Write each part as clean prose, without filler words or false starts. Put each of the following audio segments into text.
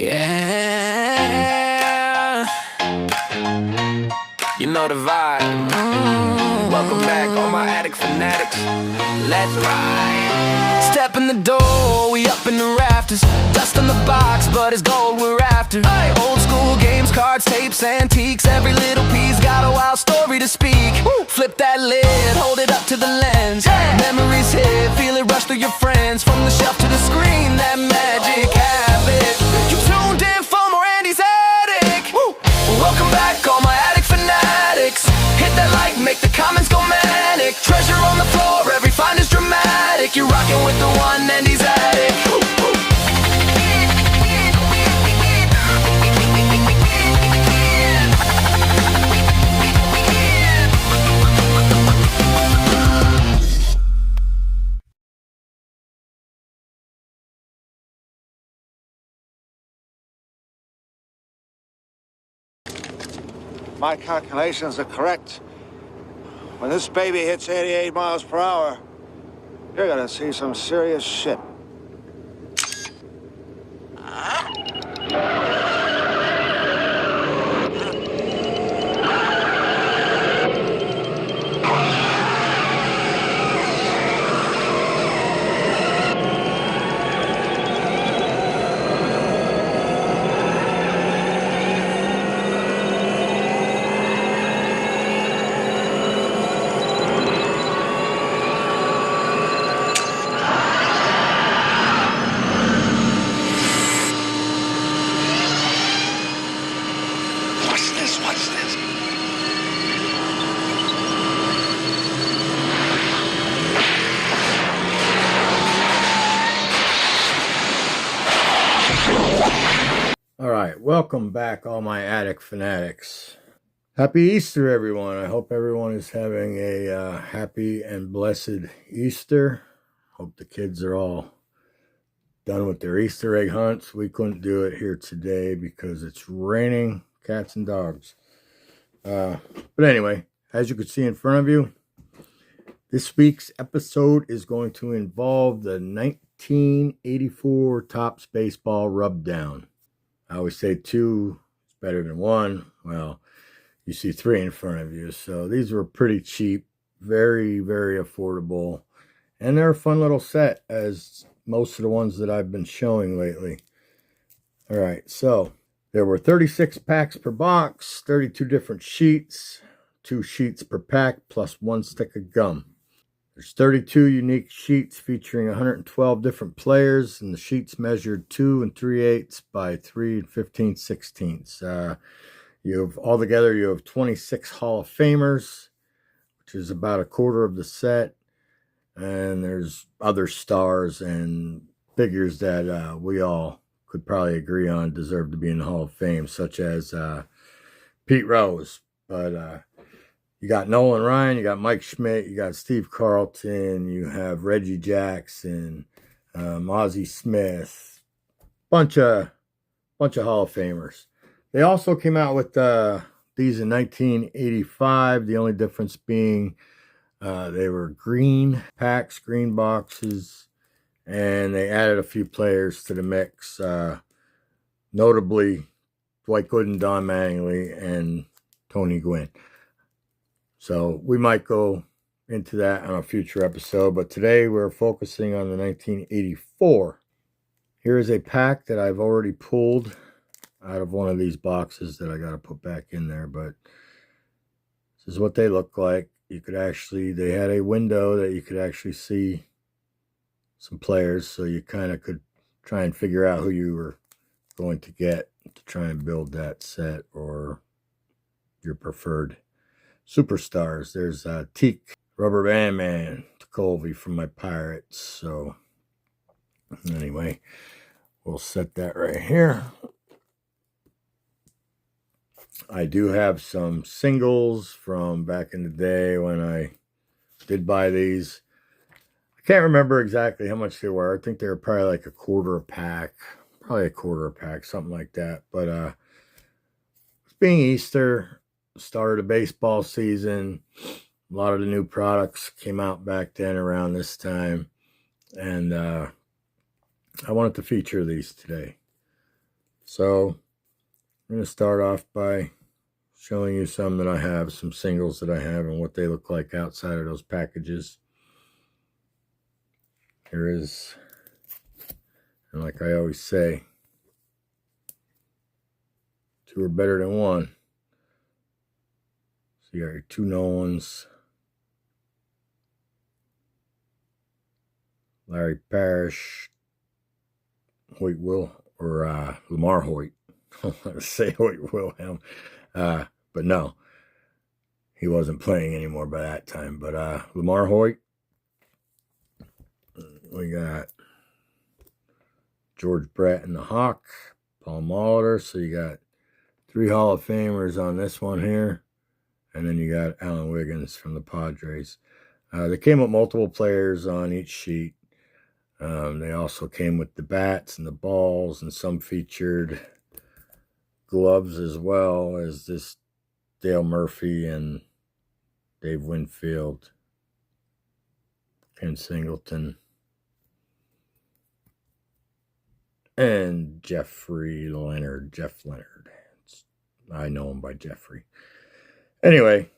Yeah, you know the vibe. Welcome back, all my addict fanatics. Let's ride. Step in the door, we up in the rafters. Dust on the box, but it's gold we're after. Old school games, cards, tapes, antiques. Every little piece got a wild story to speak. Flip that lid, hold it up to the lens. Memories hit, feel it rush through your friends. From the shelf to the screen, that magic habit. You tuned in for more Andy's Attic. Welcome back, all my addict fanatics. Hit that like, make the comments go manic. Treasure on the floor, every find is dramatic. You're rocking with the one, Andy's Attic. My calculations are correct. When this baby hits 88 miles per hour, you're gonna see some serious shit. What's this? All right, welcome back, all my attic fanatics. Happy Easter, everyone. I hope everyone is having a happy and blessed Easter. Hope the kids are all done with their Easter egg hunts. We couldn't do it here today because it's raining cats and dogs. But anyway, as you can see in front of you, this week's episode is going to involve the 1984 Topps Baseball Rub Down. I always say two is better than one. Well, you see three in front of you. So these were pretty cheap, very, very affordable. And they're a fun little set, as most of the ones that I've been showing lately. All right, so there were 36 packs per box, 32 different sheets, 2 sheets per pack, plus 1 stick of gum. There's 32 unique sheets featuring 112 different players, and the sheets measured 2 3/8 by 3 15/16. Altogether you have 26 Hall of Famers, which is about a quarter of the set. And there's other stars and figures that we all could probably agree on deserve to be in the Hall of Fame, such as Pete Rose. But you got Nolan Ryan, you got Mike Schmidt, you got Steve Carlton, you have Reggie Jackson, Ozzie Smith, bunch of Hall of Famers. They also came out with these in 1985. The only difference being they were green packs, green boxes, and they added a few players to the mix, notably Dwight Gooden, Don Mattingly, and Tony Gwynn. So we might go into that on a future episode, but today we're focusing on the 1984. Here is a pack that I've already pulled out of one of these boxes that I got to put back in there, but this is what they look like. You could actually, they had a window that you could actually see some players, so you kind of could try and figure out who you were going to get to try and build that set or your preferred superstars. There's Teak, Rubber Band Man, Ticovey from my Pirates. So anyway, we'll set that right here. I do have some singles from back in the day when I did buy these. I can't remember exactly how much they were. I think they were probably like a quarter a pack, something like that. But being Easter, start of the baseball season, a lot of the new products came out back then around this time. And I wanted to feature these today. So I'm going to start off by showing you some that I have, some singles that I have, and what they look like outside of those packages. Here is, and like I always say, two are better than one. So you got your two Nolans, Larry Parrish, Hoyt Will, or Lamar Hoyt. I don't want to say Hoyt Wilhelm, but no, he wasn't playing anymore by that time. But Lamar Hoyt, we got George Brett and the Hawk, Paul Molitor. So you got three Hall of Famers on this one here, and then you got Alan Wiggins from the Padres. They came with multiple players on each sheet. They also came with the bats and the balls, and some featured gloves as well, as this Dale Murphy and Dave Winfield, Ken Singleton, and Jeff Leonard. I know him by Jeffrey. Anyway,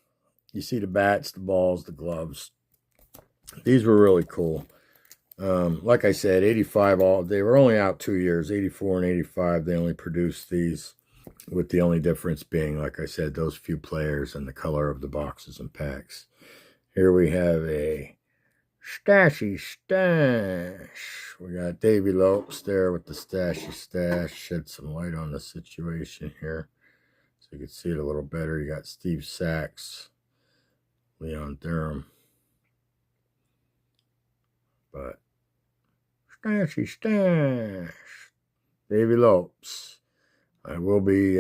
you see the bats, the balls, the gloves. These were really cool. Like I said, 85, they were only out 2 years. 84 and 85, they only produced these, with the only difference being, like I said, those few players and the color of the boxes and packs. Here we have a Stashy Stash. We got Davey Lopes there with the Stashy Stash. Shed some light on the situation here, so you can see it a little better. You got Steve Sachs, Leon Durham. But Stashy Stash, Davey Lopes. I will be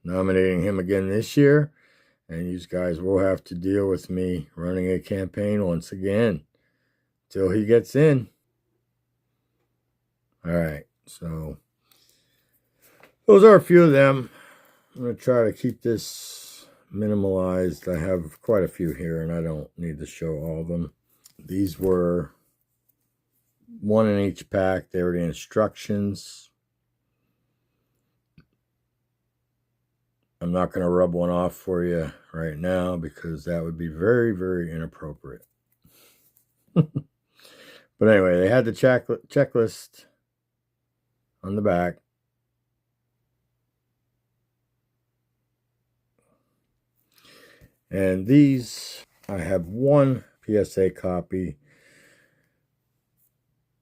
nominating him again this year, and you guys will have to deal with me running a campaign once again till he gets in. All right, so those are a few of them. I'm going to try to keep this minimalized. I have quite a few here, and I don't need to show all of them. These were one in each pack. They were the instructions. I'm not going to rub one off for you right now because that would be very, very inappropriate. But anyway, they had the checklist on the back. And these, I have one PSA copy,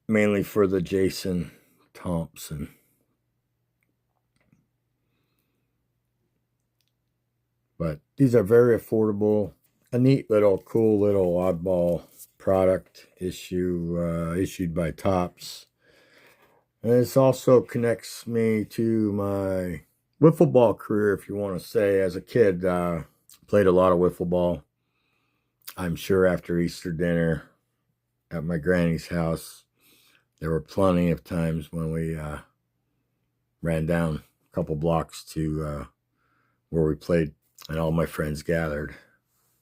mainly for the Jason Thompson. But these are very affordable. A neat little, cool little oddball product issued by Topps. And this also connects me to my wiffle ball career, if you want to say. As a kid, played a lot of wiffle ball. I'm sure after Easter dinner at my granny's house, there were plenty of times when we ran down a couple blocks to where we played. And all my friends gathered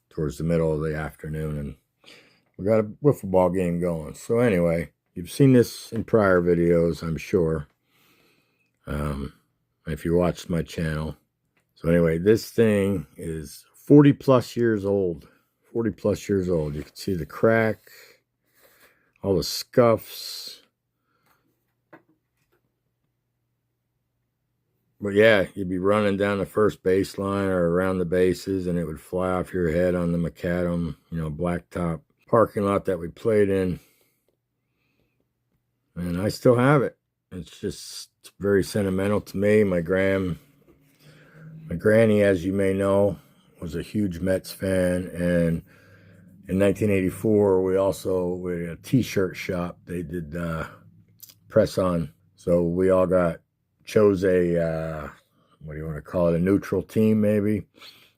towards the middle of the afternoon, and we got a wiffle ball game going. So anyway, you've seen this in prior videos, I'm sure, if you watched my channel. So anyway, this thing is 40 plus years old. 40 plus years old. You can see the crack, all the scuffs. But yeah, you'd be running down the first baseline or around the bases, and it would fly off your head on the macadam, blacktop parking lot that we played in. And I still have it. It's just very sentimental to me. My granny, as you may know, was a huge Mets fan. And in 1984, we had a t-shirt shop. They did press on. So we all chose a, what do you want to call it, a neutral team maybe.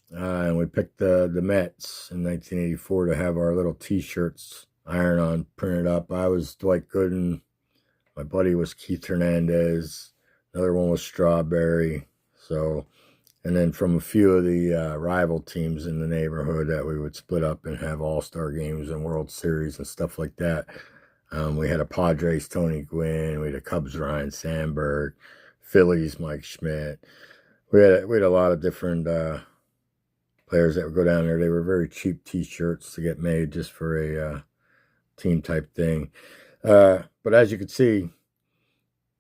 And we picked the Mets in 1984 to have our little t-shirts iron-on printed up. I was Dwight Gooden. My buddy was Keith Hernandez. Another one was Strawberry. So, and then from a few of the rival teams in the neighborhood that we would split up and have all-star games and World Series and stuff like that. We had a Padres Tony Gwynn. We had a Cubs Ryan Sandberg. Phillies, Mike Schmidt. We had a lot of different players that would go down there. They were very cheap T-shirts to get made just for a team type thing. But as you can see,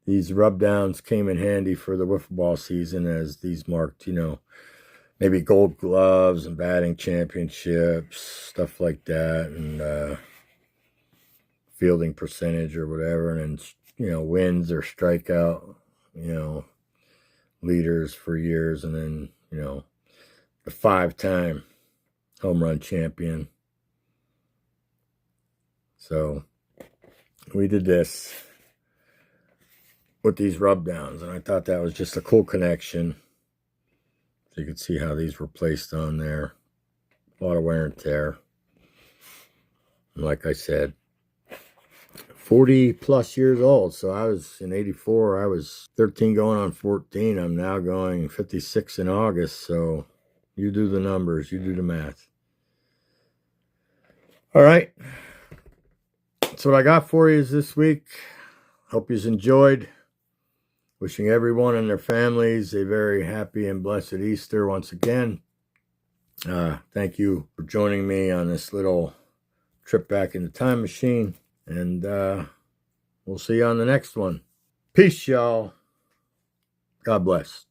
these rub downs came in handy for the wiffle ball season, as these marked, you know, maybe gold gloves and batting championships, stuff like that, and fielding percentage or whatever, and then, you know, wins or strikeout, you know, leaders for years, and then, you know, the 5-time home run champion. So we did this with these rub downs, and I thought that was just a cool connection. So you can see how these were placed on there. A lot of wear and tear. And like I said, 40 plus years old. So I was in 84, I was 13 going on 14. I'm now going 56 in August. So you do the numbers, you do the math. All right. That's what I got for you this week. Hope you've enjoyed. Wishing everyone and their families a very happy and blessed Easter once again. Thank you for joining me on this little trip back in the time machine. And we'll see you on the next one. Peace, y'all. God bless.